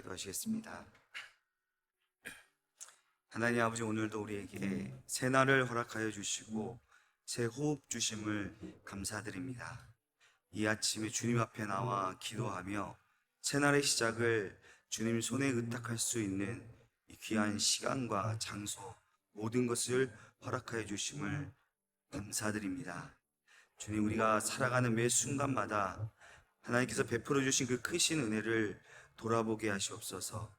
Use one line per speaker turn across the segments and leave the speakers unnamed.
기도하시겠습니다. 하나님 아버지, 오늘도 우리에게 새 날을 허락하여 주시고 새 호흡 주심을 감사드립니다. 이 아침에 주님 앞에 나와 기도하며 새 날의 시작을 주님 손에 의탁할 수 있는 이 귀한 시간과 장소, 모든 것을 허락하여 주심을 감사드립니다. 주님, 우리가 살아가는 매 순간마다 하나님께서 베풀어 주신 그 크신 은혜를 돌아보게 하시옵소서.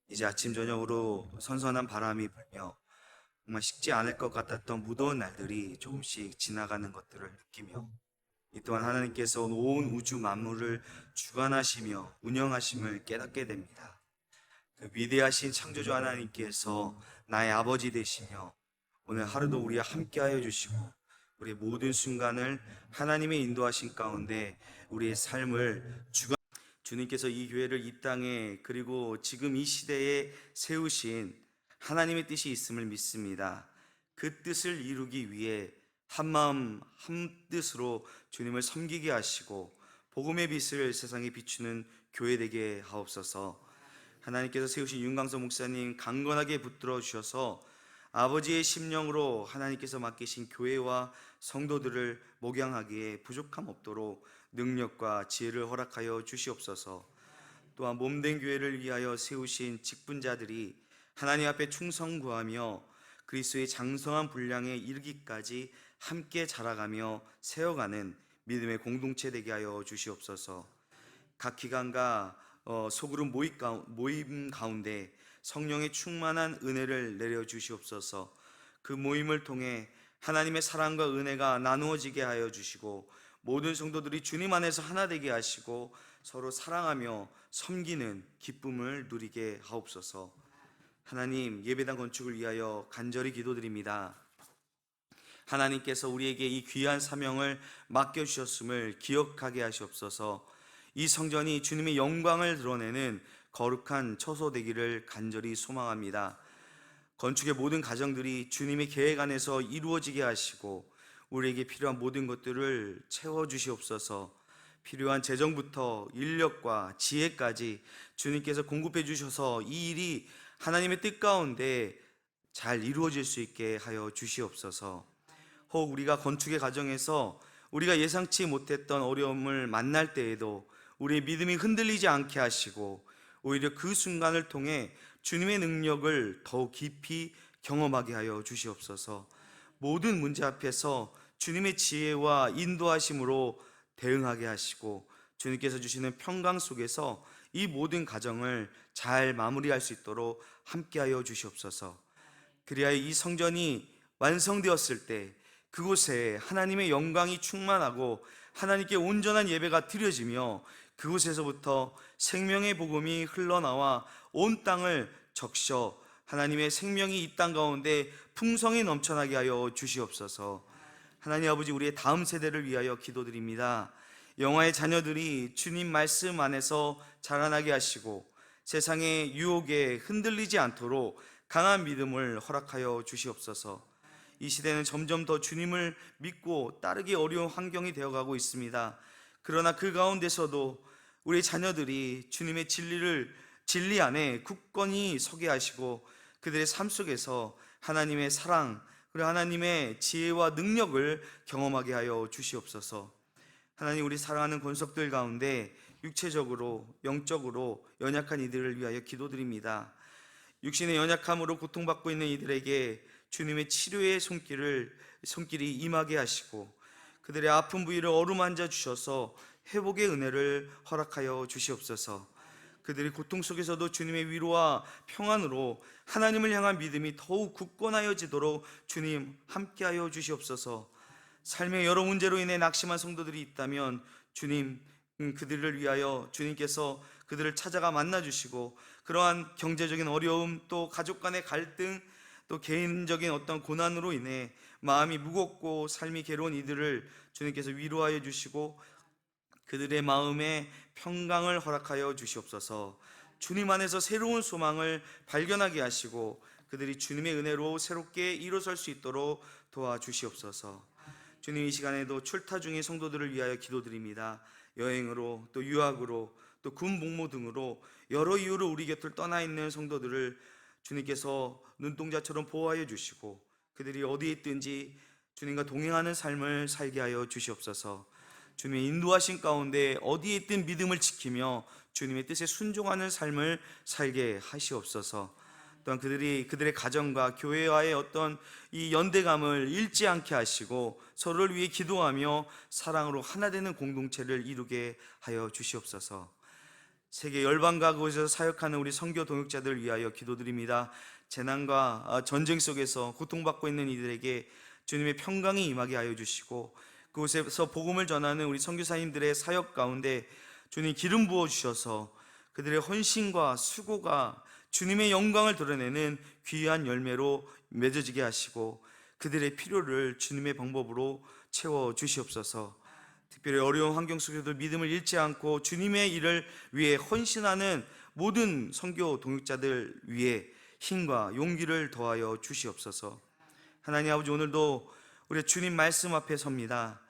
이제 아침 저녁으로 선선한 바람이 불며 정말 식지 않을 것 같았던 무더운 날들이 조금씩 지나가는 것들을 느끼며, 이 또한 하나님께서 온 우주 만물을 주관하시며 운영하심을 깨닫게 됩니다. 그 위대하신 창조주 하나님께서 나의 아버지 되시며 오늘 하루도 우리와 함께하여 주시고 우리의 모든 순간을 하나님의 인도하신 가운데 우리의 삶을 주님께서 이 교회를 이 땅에 그리고 지금 이 시대에 세우신 하나님의 뜻이 있음을 믿습니다. 그 뜻을 이루기 위해 한마음 한뜻으로 주님을 섬기게 하시고 복음의 빛을 세상에 비추는 교회 되게 하옵소서. 하나님께서 세우신 윤광석 목사님 강건하게 붙들어 주셔서 아버지의 심령으로 하나님께서 맡기신 교회와 성도들을 목양하기에 부족함 없도록 능력과 지혜를 허락하여 주시옵소서. 또한 몸된 교회를 위하여 세우신 직분자들이 하나님 앞에 충성 구하며 그리스도의 장성한 분량에 이르기까지 함께 자라가며 세워가는 믿음의 공동체 되게 하여 주시옵소서. 각 기관과 소그룹 모임 가운데 성령의 충만한 은혜를 내려 주시옵소서. 그 모임을 통해 하나님의 사랑과 은혜가 나누어지게 하여 주시고 모든 성도들이 주님 안에서 하나 되게 하시고 서로 사랑하며 섬기는 기쁨을 누리게 하옵소서. 하나님, 예배당 건축을 위하여 간절히 기도드립니다. 하나님께서 우리에게 이 귀한 사명을 맡겨주셨음을 기억하게 하시옵소서. 이 성전이 주님의 영광을 드러내는 거룩한 처소 되기를 간절히 소망합니다. 건축의 모든 과정들이 주님의 계획 안에서 이루어지게 하시고 우리에게 필요한 모든 것들을 채워주시옵소서. 필요한 재정부터 인력과 지혜까지 주님께서 공급해 주셔서 이 일이 하나님의 뜻 가운데 잘 이루어질 수 있게 하여 주시옵소서. 혹 우리가 건축의 과정에서 우리가 예상치 못했던 어려움을 만날 때에도 우리의 믿음이 흔들리지 않게 하시고 오히려 그 순간을 통해 주님의 능력을 더욱 깊이 경험하게 하여 주시옵소서. 모든 문제 앞에서 주님의 지혜와 인도하심으로 대응하게 하시고 주님께서 주시는 평강 속에서 이 모든 과정을 잘 마무리할 수 있도록 함께하여 주시옵소서. 그리하여 이 성전이 완성되었을 때 그곳에 하나님의 영광이 충만하고 하나님께 온전한 예배가 드려지며 그곳에서부터 생명의 복음이 흘러나와 온 땅을 적셔 하나님의 생명이 이 땅 가운데 풍성히 넘쳐나게 하여 주시옵소서. 하나님 아버지, 우리의 다음 세대를 위하여 기도드립니다. 영화의 자녀들이 주님 말씀 안에서 자라나게 하시고 세상의 유혹에 흔들리지 않도록 강한 믿음을 허락하여 주시옵소서. 이 시대는 점점 더 주님을 믿고 따르기 어려운 환경이 되어가고 있습니다. 그러나 그 가운데서도 우리 자녀들이 주님의 진리 안에 굳건히 서게 하시고 그들의 삶 속에서 하나님의 사랑 그리고 하나님의 지혜와 능력을 경험하게 하여 주시옵소서. 하나님, 우리 사랑하는 권속들 가운데 육체적으로 영적으로 연약한 이들을 위하여 기도드립니다. 육신의 연약함으로 고통받고 있는 이들에게 주님의 치료의 손길이 임하게 하시고 그들의 아픈 부위를 어루만져 주셔서 회복의 은혜를 허락하여 주시옵소서. 그들이 고통 속에서도 주님의 위로와 평안으로 하나님을 향한 믿음이 더욱 굳건하여지도록 주님 함께하여 주시옵소서. 삶의 여러 문제로 인해 낙심한 성도들이 있다면 주님, 그들을 위하여 주님께서 그들을 찾아가 만나주시고 그러한 경제적인 어려움, 또 가족 간의 갈등, 또 개인적인 어떤 고난으로 인해 마음이 무겁고 삶이 괴로운 이들을 주님께서 위로하여 주시고 그들의 마음에 평강을 허락하여 주시옵소서. 주님 안에서 새로운 소망을 발견하게 하시고 그들이 주님의 은혜로 새롭게 일어설 수 있도록 도와주시옵소서. 주님, 이 시간에도 출타 중인 성도들을 위하여 기도드립니다. 여행으로 또 유학으로 또 군 복무 등으로 여러 이유로 우리 곁을 떠나 있는 성도들을 주님께서 눈동자처럼 보호하여 주시고 그들이 어디에 있든지 주님과 동행하는 삶을 살게 하여 주시옵소서. 주님의 인도하신 가운데 어디에 있든 믿음을 지키며 주님의 뜻에 순종하는 삶을 살게 하시옵소서. 또한 그들의 가정과 교회와의 어떤 이 연대감을 잃지 않게 하시고 서로를 위해 기도하며 사랑으로 하나 되는 공동체를 이루게 하여 주시옵소서. 세계 열방과 그곳에서 사역하는 우리 선교 동역자들 위하여 기도드립니다. 재난과 전쟁 속에서 고통받고 있는 이들에게 주님의 평강이 임하게 하여 주시고 그곳에서 복음을 전하는 우리 선교사님들의 사역 가운데 주님 기름 부어 주셔서 그들의 헌신과 수고가 주님의 영광을 드러내는 귀한 열매로 맺어지게 하시고 그들의 필요를 주님의 방법으로 채워 주시옵소서. 특별히 어려운 환경 속에도 믿음을 잃지 않고 주님의 일을 위해 헌신하는 모든 선교 동역자들 위해 힘과 용기를 더하여 주시옵소서. 하나님 아버지, 오늘도 우리 주님 말씀 앞에 섭니다.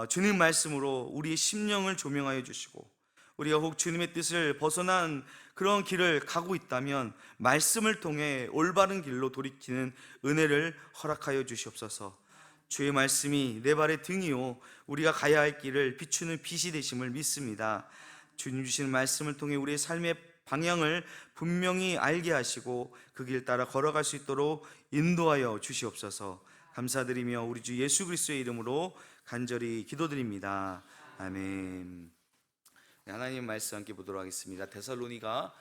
주님 말씀으로 우리의 심령을 조명하여 주시고 우리가 혹 주님의 뜻을 벗어난 그런 길을 가고 있다면 말씀을 통해 올바른 길로 돌이키는 은혜를 허락하여 주시옵소서. 주의 말씀이 내 발의 등이요 우리가 가야 할 길을 비추는 빛이 되심을 믿습니다. 주님 주시는 말씀을 통해 우리의 삶의 방향을 분명히 알게 하시고 그 길 따라 걸어갈 수 있도록 인도하여 주시옵소서. 감사드리며 우리 주 예수 그리스도의 이름으로 간절히 기도드립니다. 아멘. 하나님 말씀 함께 보도록 하겠습니다. 데살로니가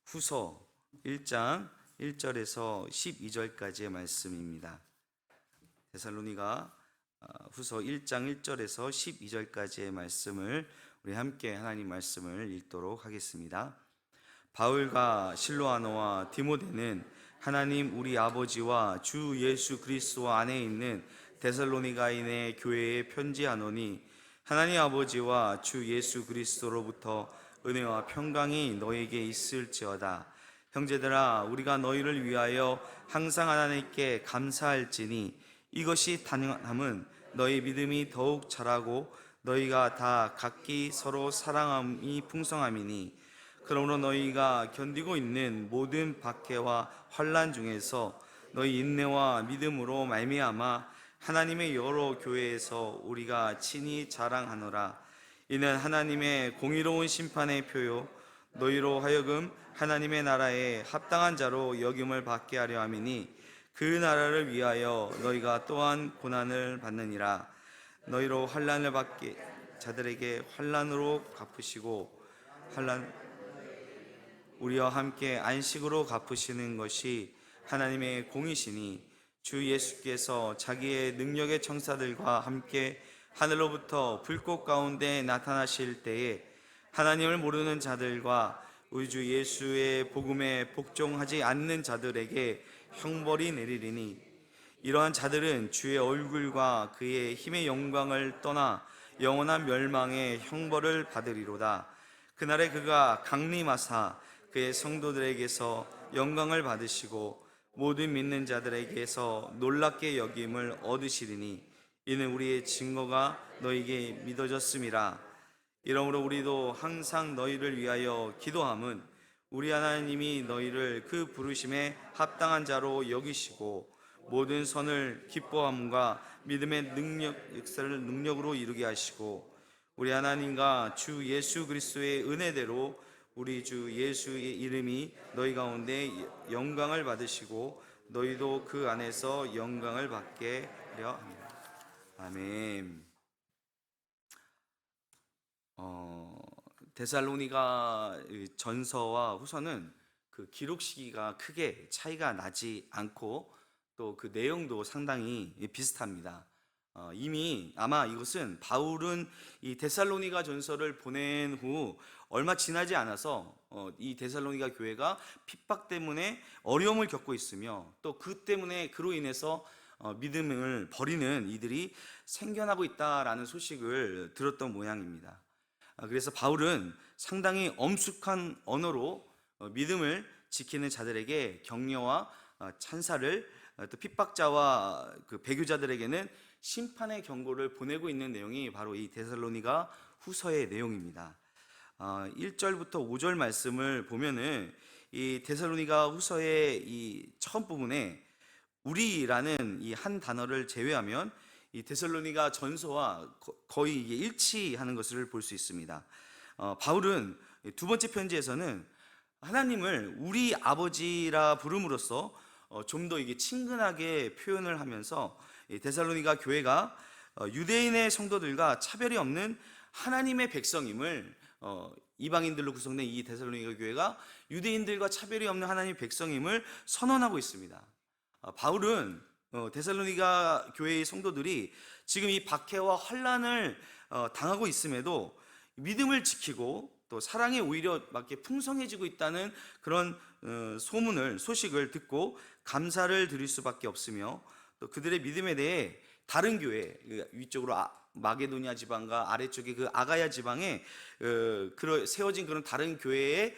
후서 1장 1절에서 12절까지의 말씀입니다. 데살로니가 후서 1장 1절에서 12절까지의 말씀을 우리 함께 하나님 말씀을 읽도록 하겠습니다. 바울과 실로아노와 디모데는 하나님 우리 아버지와 주 예수 그리스도 안에 있는 데살로니가인의 교회에 편지하노니 하나님 아버지와 주 예수 그리스도로부터 은혜와 평강이 너에게 있을지어다. 형제들아, 우리가 너희를 위하여 항상 하나님께 감사할지니 이것이 단연함은 너희 믿음이 더욱 자라고 너희가 다 각기 서로 사랑함이 풍성함이니 그러므로 너희가 견디고 있는 모든 박해와 환난 중에서 너희 인내와 믿음으로 말미암아 하나님의 여러 교회에서 우리가 친히 자랑하노라. 이는 하나님의 공의로운 심판의 표요 너희로 하여금 하나님의 나라에 합당한 자로 여김을 받게 하려 함이니 그 나라를 위하여 너희가 또한 고난을 받느니라. 너희로 환난을 받게 자들에게 환난으로 갚으시고 우리와 함께 안식으로 갚으시는 것이 하나님의 공이시니 주 예수께서 자기의 능력의 천사들과 함께 하늘로부터 불꽃 가운데 나타나실 때에 하나님을 모르는 자들과 우리 주 예수의 복음에 복종하지 않는 자들에게 형벌이 내리리니 이러한 자들은 주의 얼굴과 그의 힘의 영광을 떠나 영원한 멸망의 형벌을 받으리로다. 그날에 그가 강림하사 그의 성도들에게서 영광을 받으시고 모든 믿는 자들에게서 놀랍게 여김을 얻으시리니 이는 우리의 증거가 너희에게 믿어졌음이라. 이러므로 우리도 항상 너희를 위하여 기도함은 우리 하나님이 너희를 그 부르심에 합당한 자로 여기시고 모든 선을 기뻐함과 믿음의 역사를 능력으로 이루게 하시고 우리 하나님과 주 예수 그리스도의 은혜대로 우리 주 예수의 이름이 너희 가운데 영광을 받으시고 너희도 그 안에서 영광을 받게 하려 합니다. 아멘. 데살로니가 전서와 후서는 그 기록 시기가 크게 차이가 나지 않고 또 그 내용도 상당히 비슷합니다. 이미 아마 이것은 바울은 이 데살로니가 전서를 보낸 후 얼마 지나지 않아서 이 데살로니가 교회가 핍박 때문에 어려움을 겪고 있으며 또 그 때문에 그로 인해서 믿음을 버리는 이들이 생겨나고 있다라는 소식을 들었던 모양입니다. 그래서 바울은 상당히 엄숙한 언어로 믿음을 지키는 자들에게 격려와 찬사를, 또 핍박자와 그 배교자들에게는 심판의 경고를 보내고 있는 내용이 바로 이 데살로니가 후서의 내용입니다. 1절부터 5절 말씀을 보면은 이 데살로니가 후서의 이 처음 부분에 우리라는 이 한 단어를 제외하면 이 데살로니가 전서와 거의 일치하는 것을 볼 수 있습니다. 바울은 두 번째 편지에서는 하나님을 우리 아버지라 부름으로써 좀 더 이게 친근하게 표현을 하면서 이 데살로니가 교회가 유대인의 성도들과 차별이 없는 하나님의 백성임을, 이방인들로 구성된 이 데살로니가 교회가 유대인들과 차별이 없는 하나님의 백성임을 선언하고 있습니다. 바울은 데살로니가 교회의 성도들이 지금 이 박해와 환난을 당하고 있음에도 믿음을 지키고 또 사랑이 오히려 막 이렇게 풍성해지고 있다는 그런 소식을 듣고 감사를 드릴 수밖에 없으며, 또 그들의 믿음에 대해 다른 교회, 위쪽으로 마게도니아 지방과 아래쪽에 그 아가야 지방에 세워진 그런 다른 교회에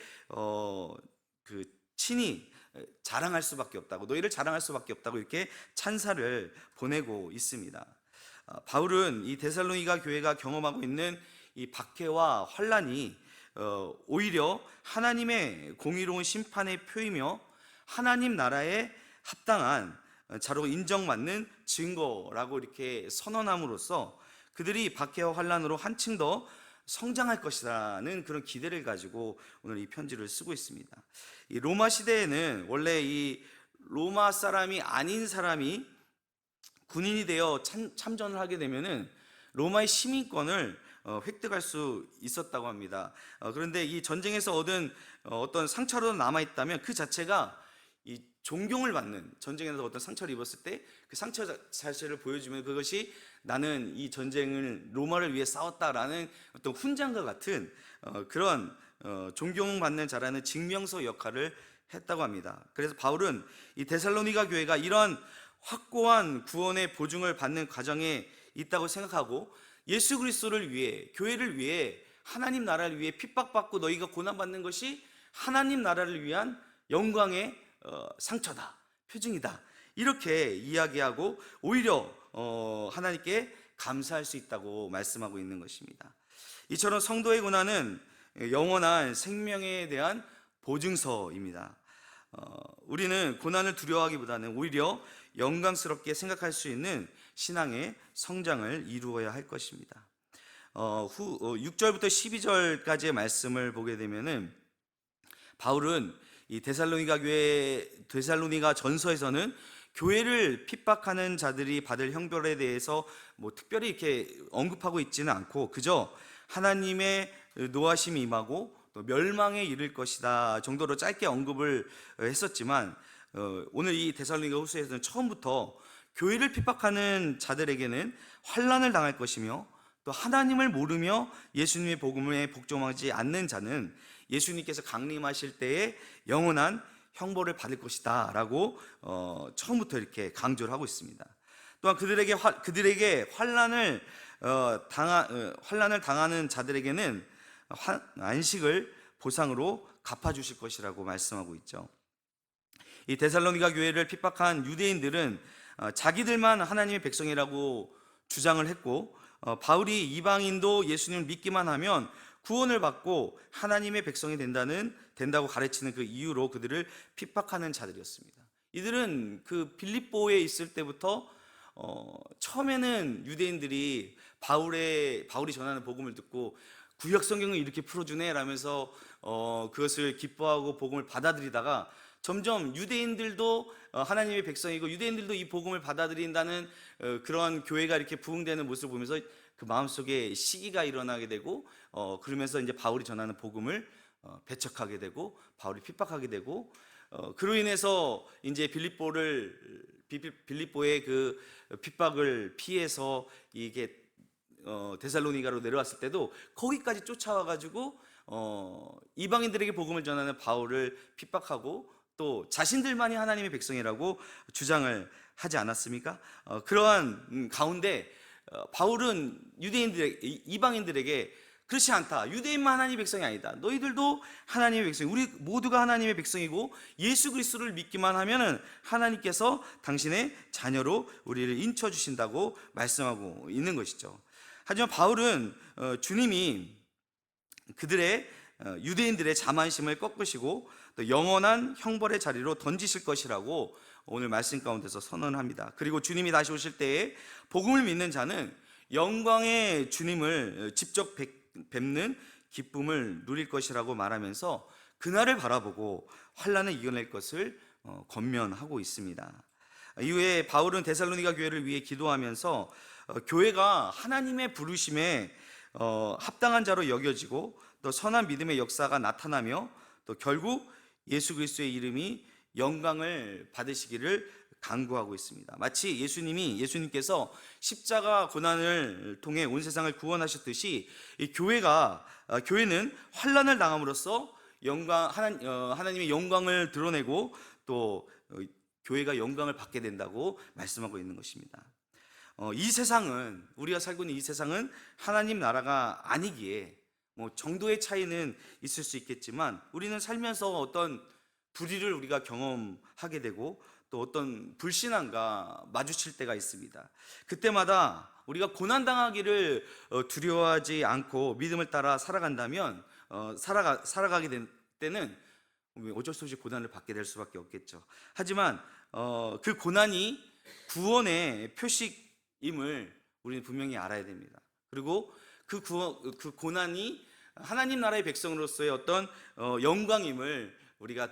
그 친히 자랑할 수밖에 없다고, 너희를 자랑할 수밖에 없다고 이렇게 찬사를 보내고 있습니다. 바울은 이 데살로니가 교회가 경험하고 있는 이 박해와 환난이 오히려 하나님의 공의로운 심판의 표이며 하나님 나라에 합당한 자로 인정받는 증거라고 이렇게 선언함으로써 그들이 박해와 환난으로 한층 더 성장할 것이라는 그런 기대를 가지고 오늘 이 편지를 쓰고 있습니다. 이 로마 시대에는 원래 이 로마 사람이 아닌 사람이 군인이 되어 참전을 하게 되면은 로마의 시민권을 획득할 수 있었다고 합니다. 그런데 이 전쟁에서 얻은 어떤 상처로 남아 있다면 그 자체가 이 존경을 받는, 전쟁에서 어떤 상처를 입었을 때 그 상처 자체를 보여주면 그것이 나는 이 전쟁을 로마를 위해 싸웠다라는 어떤 훈장과 같은 그런 존경받는 자라는 증명서 역할을 했다고 합니다. 그래서 바울은 이 데살로니가 교회가 이런 확고한 구원의 보증을 받는 과정에 있다고 생각하고, 예수 그리스도를 위해, 교회를 위해, 하나님 나라를 위해 핍박받고 너희가 고난받는 것이 하나님 나라를 위한 영광의 상처다, 표징이다, 이렇게 이야기하고 오히려 하나님께 감사할 수 있다고 말씀하고 있는 것입니다. 이처럼 성도의 고난은 영원한 생명에 대한 보증서입니다. 우리는 고난을 두려워하기보다는 오히려 영광스럽게 생각할 수 있는 신앙의 성장을 이루어야 할 것입니다. 6절부터 12절까지의 말씀을 보게 되면은 바울은 이 데살로니가 전서에서는 교회를 핍박하는 자들이 받을 형벌에 대해서 특별히 이렇게 언급하고 있지는 않고 그저 하나님의 노하심이 임하고 또 멸망에 이를 것이다 정도로 짧게 언급을 했었지만, 오늘 이 데살로니가 후서에서는 처음부터 교회를 핍박하는 자들에게는 환난을 당할 것이며, 또 하나님을 모르며 예수님의 복음에 복종하지 않는 자는 예수님께서 강림하실 때에 영원한 형벌을 받을 것이다 라고 처음부터 이렇게 강조를 하고 있습니다. 또한 그들에게 환난을 당하는 자들에게는 안식을 보상으로 갚아주실 것이라고 말씀하고 있죠. 이 데살로니가 교회를 핍박한 유대인들은 자기들만 하나님의 백성이라고 주장을 했고, 바울이 이방인도 예수님을 믿기만 하면 구원을 받고 하나님의 백성이 된다고 가르치는 그 이유로 그들을 핍박하는 자들이었습니다. 이들은 그 빌립보에 있을 때부터 처음에는 유대인들이 바울이 전하는 복음을 듣고 구약 성경을 이렇게 풀어주네 라면서 그것을 기뻐하고 복음을 받아들이다가 점점 유대인들도 하나님의 백성이고 유대인들도 이 복음을 받아들인다는 그런 교회가 이렇게 부흥되는 모습을 보면서 그 마음속에 시기가 일어나게 되고, 그러면서 이제 바울이 전하는 복음을 배척하게 되고 바울이 핍박하게 되고, 그로 인해서 이제 빌립보의 그 핍박을 피해서 이게 데살로니가로 내려왔을 때도 거기까지 쫓아와 가지고 이방인들에게 복음을 전하는 바울을 핍박하고 또 자신들만이 하나님의 백성이라고 주장을 하지 않았습니까? 그러한 가운데 바울은 이방인들에게 그렇지 않다, 유대인만 하나님의 백성이 아니다, 너희들도 하나님의 백성이, 우리 모두가 하나님의 백성이고 예수 그리스도를 믿기만 하면은 하나님께서 당신의 자녀로 우리를 인쳐주신다고 말씀하고 있는 것이죠. 하지만 바울은 주님이 그들의 유대인들의 자만심을 꺾으시고 또 영원한 형벌의 자리로 던지실 것이라고 오늘 말씀 가운데서 선언합니다. 그리고 주님이 다시 오실 때에 복음을 믿는 자는 영광의 주님을 직접 뵙는 기쁨을 누릴 것이라고 말하면서 그날을 바라보고 환난을 이겨낼 것을 권면하고 있습니다. 이후에 바울은 데살로니가 교회를 위해 기도하면서 교회가 하나님의 부르심에 합당한 자로 여겨지고 또 선한 믿음의 역사가 나타나며 또 결국 예수 그리스도의 이름이 영광을 받으시기를 간구하고 있습니다. 마치 예수님께서 십자가 고난을 통해 온 세상을 구원하셨듯이 이 교회는 환난을 당함으로써 하나님의 영광을 드러내고 또 교회가 영광을 받게 된다고 말씀하고 있는 것입니다. 이 세상은, 우리가 살고 있는 이 세상은 하나님 나라가 아니기에 정도의 차이는 있을 수 있겠지만 우리는 살면서 어떤 불의를 우리가 경험하게 되고 또 어떤 불신앙과 마주칠 때가 있습니다. 그때마다 우리가 고난당하기를 두려워하지 않고 믿음을 따라 살아간다면 살아가게 될 때는 어쩔 수 없이 고난을 받게 될 수밖에 없겠죠. 하지만 그 고난이 구원의 표식임을 우리는 분명히 알아야 됩니다. 그리고 그 고난이 하나님 나라의 백성으로서의 어떤 영광임을 우리가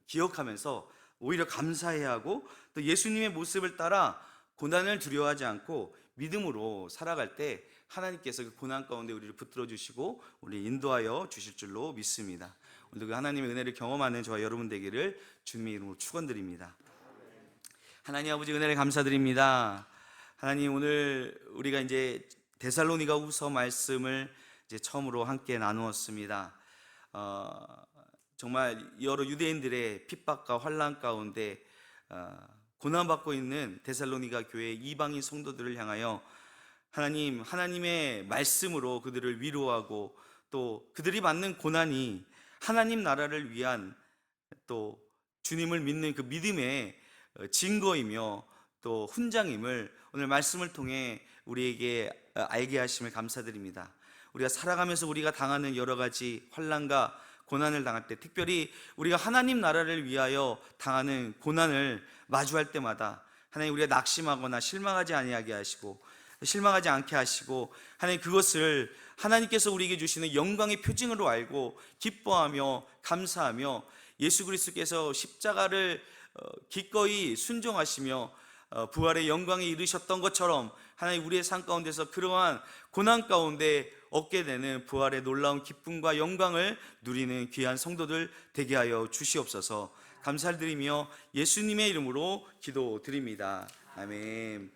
기억하면서 오히려 감사해야 하고 또 예수님의 모습을 따라 고난을 두려워하지 않고 믿음으로 살아갈 때 하나님께서 그 고난 가운데 우리를 붙들어 주시고 우리 인도하여 주실 줄로 믿습니다. 오늘도 그 하나님의 은혜를 경험하는 저와 여러분 되기를 주님의 이름으로 축원드립니다. 하나님 아버지 은혜를 감사드립니다. 하나님, 오늘 우리가 이제 데살로니가후서 말씀을 이제 처음으로 함께 나누었습니다. 정말 여러 유대인들의 핍박과 환난 가운데 고난받고 있는 데살로니가 교회 이방인 성도들을 향하여 하나님의 말씀으로 그들을 위로하고 또 그들이 받는 고난이 하나님 나라를 위한 또 주님을 믿는 그 믿음의 증거이며 또 훈장임을 오늘 말씀을 통해 우리에게 알게 하심을 감사드립니다. 우리가 살아가면서 우리가 당하는 여러 가지 환난과 고난을 당할 때, 특별히 우리가 하나님 나라를 위하여 당하는 고난을 마주할 때마다 하나님, 우리가 낙심하거나 실망하지 않게 하시고 하나님, 그것을 하나님께서 우리에게 주시는 영광의 표징으로 알고 기뻐하며 감사하며 예수 그리스도께서 십자가를 기꺼이 순종하시며 부활의 영광에 이르셨던 것처럼 하나님, 우리의 삶 가운데서 그러한 고난 가운데 얻게 되는 부활의 놀라운 기쁨과 영광을 누리는 귀한 성도들 되게 하여 주시옵소서. 감사를 드리며 예수님의 이름으로 기도드립니다. 아멘.